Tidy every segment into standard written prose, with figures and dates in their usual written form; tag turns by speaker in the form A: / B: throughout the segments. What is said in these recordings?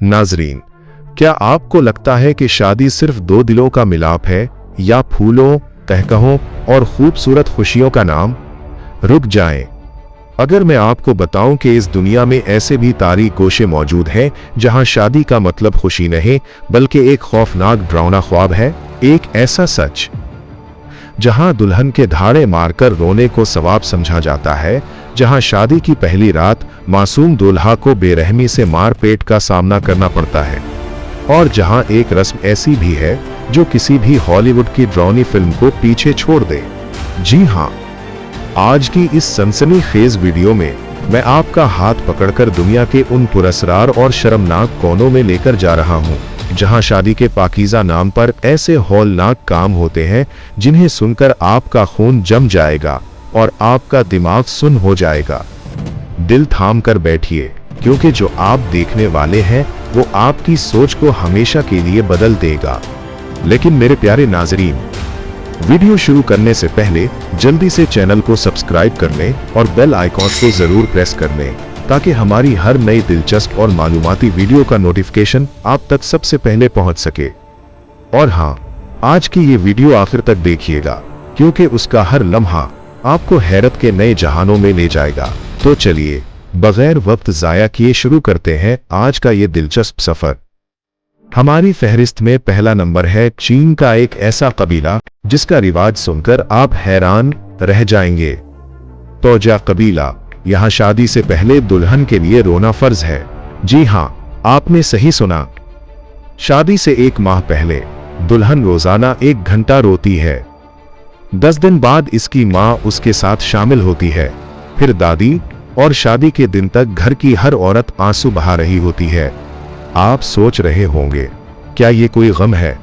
A: नाजरीन, क्या आपको लगता है कि शादी सिर्फ दो दिलों का मिलाप है या फूलों, तहकहों और खूबसूरत खुशियों का नाम? रुक जाएं। अगर मैं आपको बताऊं कि इस दुनिया में ऐसे भी तारीक गोशे मौजूद हैं जहां शादी का मतलब खुशी नहीं बल्कि एक खौफनाक डरावना ख्वाब है। एक ऐसा सच जहां दुल्हन के धाड़े मारकर रोने को सवाब समझा जाता है, जहां शादी की पहली रात मासूम दूल्हा को बेरहमी से मार पेट का सामना करना पड़ता है, और जहां एक रस्म ऐसी भी है जो किसी भी हॉलीवुड की डरावनी फिल्म को पीछे छोड़ दे। जी हां, आज की इस सनसनीखेज वीडियो में मैं आपका हाथ पकड़कर दुनिया के उन पुरस्कार और शर्मनाक कोनों में लेकर जा रहा हूं जहां शादी के पाकीज़ा नाम पर ऐसे हौलनाक काम होते हैं जिन्हें सुनकर आपका खून जम जाएगा और आपका दिमाग सुन्न हो जाएगा। दिल थाम कर बैठिए, क्योंकि जो आप देखने वाले हैं वो आपकी सोच को हमेशा के लिए बदल देगा। लेकिन मेरे प्यारे नाजरीन, वीडियो शुरू करने से पहले जल्दी से चैनल को सब्सक्राइब कर लें और बेल आइकॉन को जरूर प्रेस कर लें ताकि हमारी हर नई दिलचस्प और मालूमाती वीडियो का नोटिफिकेशन आप तक सबसे पहले पहुंच सके। और हां, आज की ये वीडियो आखिर तक देखिएगा, क्योंकि उसका हर लम्हा आपको हैरत के नए जहानों में ले जाएगा। तो चलिए बगैर वक्त जाया किए शुरू करते हैं आज का ये दिलचस्प सफर। हमारी फहरिस्त में पहला नंबर है चीन का एक ऐसा कबीला जिसका रिवाज सुनकर आप हैरान रह जाएंगे। तोजा कबीला। यहाँ शादी से पहले दुल्हन के लिए रोना फर्ज है। जी हां, आपने सही सुना। शादी से एक माह पहले दुल्हन रोजाना 1 घंटा रोती है। 10 दिन बाद इसकी मां उसके साथ शामिल होती है, फिर दादी, और शादी के दिन तक घर की हर औरत आंसू बहा रही होती है। आप सोच रहे होंगे, क्या ये कोई गम है?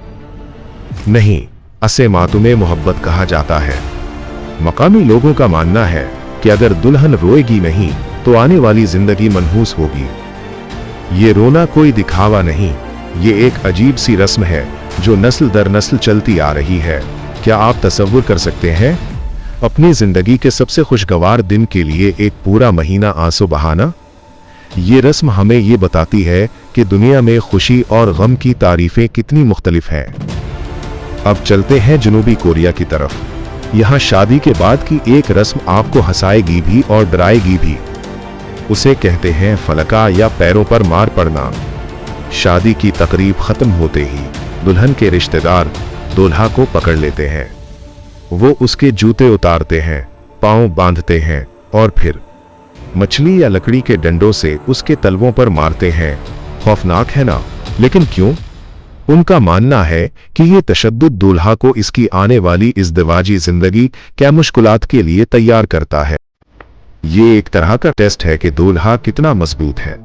A: नहीं, असे मातुमे मोहब्बत कहा जाता है। मकामी लोगों का मानना है कि अगर दुल्हन रोएगी नहीं तो आने वाली जिंदगी मनहूस होगी। ये रोना कोई दिखावा नहीं, ये एक अजीब सी रस्म है जो नस्ल दर नस्ल चलती आ रही है। क्या आप तसव्वुर कर सकते हैं अपनी जिंदगी के सबसे खुशगवार दिन के लिए एक पूरा महीना आंसू बहाना? ये रस्म हमें ये बताती है कि दुनिया में खुशी और गम की तारीफें कितनी मुख्तलिफ हैं। अब चलते हैं जनूबी कोरिया की तरफ। यहाँ शादी के बाद की एक रस्म आपको हंसाएगी भी और डराएगी भी। उसे कहते हैं फलका या पैरों पर मार पड़ना। शादी की तकरीब खत्म होते ही दुल्हन के रिश्तेदार दूल्हा को पकड़ लेते हैं। वो उसके जूते उतारते हैं, पांव बांधते हैं और फिर मछली या लकड़ी के डंडों से उसके तलवों पर मारते हैं। खौफनाक है ना? लेकिन क्यों? उनका मानना है कि ये तशद्दुद दूल्हा को इसकी आने वाली इज़्दिवाजी जिंदगी क्या मुश्किलात के लिए तैयार करता है। ये एक तरह का टेस्ट है कि दूल्हा कितना मजबूत है।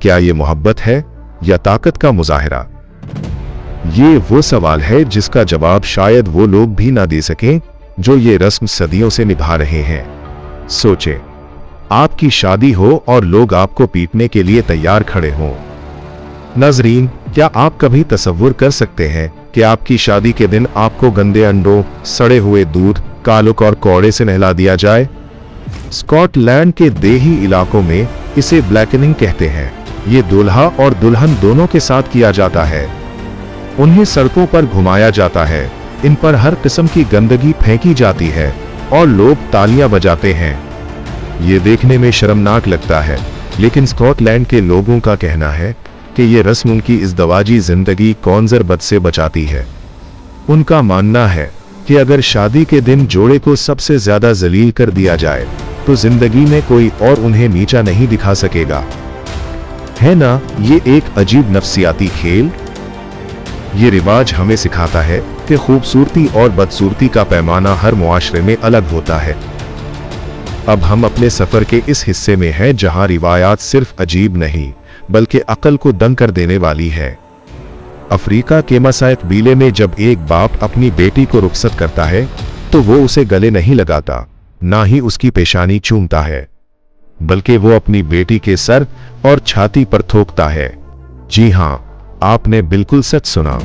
A: क्या ये मोहब्बत है या ताकत का मुजाहिरा? ये वो सवाल है जिसका जवाब शायद वो लोग भी ना दे सकें जो ये रस्म सदियों से निभा रहे हैं। सोचें, आपकी शादी हो और लोग आपको पीटने के लिए तैयार खड़े हों। नाज़रीन, क्या आप कभी तसव्वुर कर सकते हैं कि आपकी शादी के दिन आपको गंदे अंडों, सड़े हुए दूध, कालुक और कौड़े से नहला दिया जाए? स्कॉटलैंड के देही इलाकों में इसे ब्लैकनिंग कहते हैं। ये दूल्हा और दुल्हन दोनों के साथ किया जाता है। उन्हें सड़कों पर घुमाया जाता है, इन पर हर किस्म की गंदगी फेंकी जाती है और लोग तालियां बजाते हैं। ये देखने में शर्मनाक लगता है, लेकिन स्कॉटलैंड के लोगों का कहना है कि ये रस्म उनकी इज़्दिवाजी जिंदगी कॉन्जरबत से बचाती है। उनका मानना है कि अगर शादी के दिन जोड़े को सबसे ज्यादा जलील कर दिया जाए तो जिंदगी में कोई और उन्हें नीचा नहीं दिखा सकेगा। है ना ये एक अजीब नफ्सियाती खेल? ये रिवाज हमें सिखाता है कि खूबसूरती और बदसूरती का पैमाना हर मुआशरे में अलग होता है। अब हम अपने सफर के इस हिस्से में हैं जहां रिवायात सिर्फ अजीब नहीं बल्कि अकल को दंग कर देने वाली है। अफ्रीका के मसाई कबीले में जब एक बाप अपनी बेटी को रुखसत करता है तो वो उसे गले नहीं लगाता, ना ही उसकी पेशानी चूमता है, बल्कि वो अपनी बेटी के सर और छाती पर थूकता है। जी हां, आपने बिल्कुल सच सुना।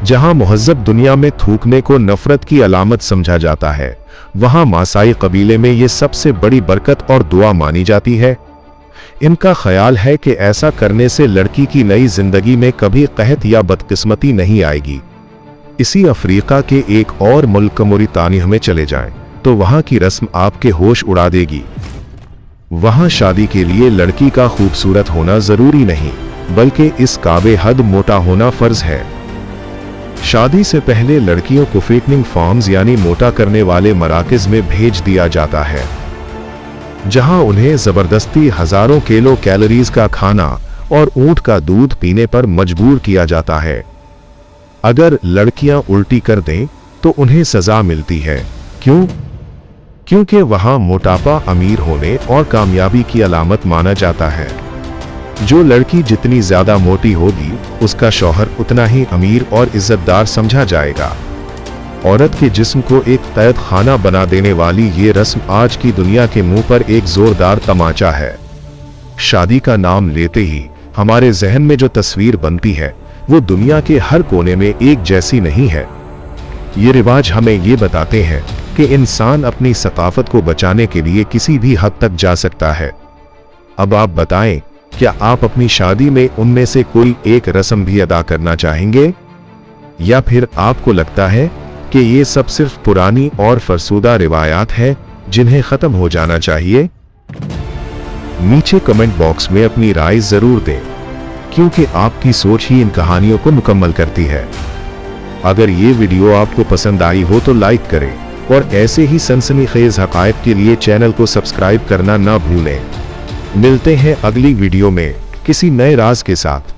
A: जहां मुहज्जब दुनिया में थूकने को नफरत की अलामत समझा जाता है, वहां मासाई कबीले में ये सबसे बड़ी बरकत और दुआ मानी जाती है। इनका ख्याल है कि ऐसा करने से लड़की की नई जिंदगी में कभी कहत या बदकिस्मती नहीं आएगी। इसी अफ्रीका के एक और मुल्क मोरितानिया में चले जाएं, तो वहां की रस्म आपके होश उड़ा देगी। वहां शादी के लिए लड़की का खूबसूरत होना जरूरी नहीं, बल्कि इस काबे हद मोटा होना फर्ज है। शादी से पहले लड़कियों को फिटनिंग फॉर्म्स यानी मोटा करने वाले मराकज में भेज दिया जाता है, जहां उन्हें जबरदस्ती हजारों किलो कैलोरीज का खाना और ऊंट का दूध पीने पर मजबूर किया जाता है। अगर लड़कियां उल्टी कर दें तो उन्हें सजा मिलती है। क्यों? क्योंकि वहां मोटापा अमीर होने और कामयाबी की अलामत माना जाता है। जो लड़की जितनी ज्यादा मोटी होगी, उसका शौहर उतना ही अमीर और इज्जतदार समझा जाएगा। औरत के जिस्म को एक कैद खाना बना देने वाली ये रस्म आज की दुनिया के मुंह पर एक जोरदार तमाचा है। शादी का नाम लेते ही हमारे जहन में जो तस्वीर बनती है, वो दुनिया के हर कोने में एक जैसी नहीं है। ये रिवाज हमें ये बताते हैं कि इंसान अपनी सकाफत को बचाने के लिए किसी भी हद तक जा सकता है। अब आप बताएं, क्या आप अपनी शादी में उनमें से कोई एक रस्म भी अदा करना चाहेंगे, या फिर आपको लगता है कि ये सब सिर्फ पुरानी और फरसूदा रिवायात है जिन्हें खत्म हो जाना चाहिए? नीचे कमेंट बॉक्स में अपनी राय जरूर दें, क्योंकि आपकी सोच ही इन कहानियों को मुकम्मल करती है। अगर ये वीडियो आपको पसंद आई हो तो लाइक करें और ऐसे ही सनसनीखेज हकायक के लिए चैनल को सब्सक्राइब करना ना भूलें। मिलते हैं अगली वीडियो में किसी नए राज के साथ।